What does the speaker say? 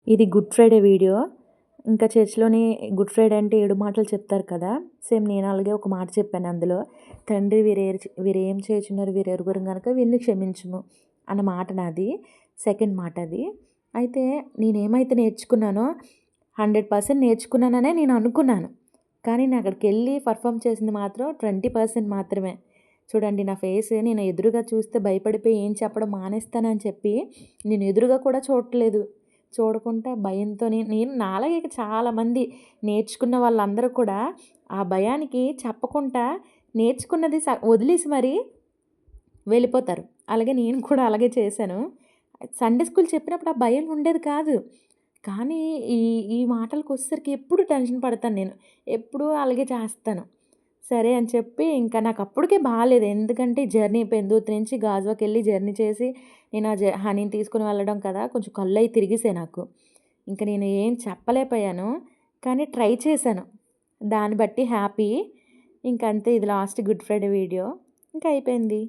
ఇది good Friday video. ఇంకా చర్చ్‌లోని good Friday అంటే 7 మాటలు చెప్తారు కదా! సేమ్ నేను అలాగే ఒక మాట చెప్పాను అందులో. తండ్రి వీరేం చేయుచున్నారు వీరెరుగురు గనుక వీరిని క్షమించుము అన్న మాట నాది. సెకండ్ మాట అది. అయితే నేనేమైతే నేర్చుకున్నానో 100% నేర్చుకున్నాననే నేను అనుకున్నాను. కానీ నేను అక్కడికెళ్ళి పెర్ఫార్మ్ చేసింది మాత్రం 20% మాత్రమే. చూడండి నా ఫేస్ నేను ఎదురుగా చూస్తే భయపడిపోయి ఏం చెప్పడం మానేస్తానని చెప్పి నేను ఎదురుగా కూడా చూడట్లేదు. చూడకుండా భయంతోని నేను నాలాగే చాలామంది నేర్చుకున్న వాళ్ళందరూ కూడా ఆ భయానికి చెప్పకుండా నేర్చుకున్నది వదిలేసి మరి వెళ్ళిపోతారు. అలాగే నేను కూడా అలాగే చేశాను. సండే స్కూల్ చెప్పినప్పుడు ఆ భయం ఉండేది కాదు. కానీ ఈ ఈ మాటలకొచ్చేసరికి ఎప్పుడు టెన్షన్ పడతాను నేను. ఎప్పుడూ అలాగే చేస్తాను. సరే అని చెప్పి ఇంకా నాకు అప్పటికే బాలేదు. ఎందుకంటే జర్నీ పెందుర్తి నుంచి గాజువాకెళ్ళి జర్నీ చేసి నేను హనీని తీసుకొని వెళ్ళడం కదా! కొంచెం కళ్ళయి తిరిగేసాయి నాకు. ఇంక నేను ఏం చెప్పలేకపోయాను. కానీ ట్రై చేశాను. దాన్ని బట్టి హ్యాపీ. ఇంకంతే ఇది లాస్ట్ గుడ్ ఫ్రైడే వీడియో. ఇంక అయిపోయింది.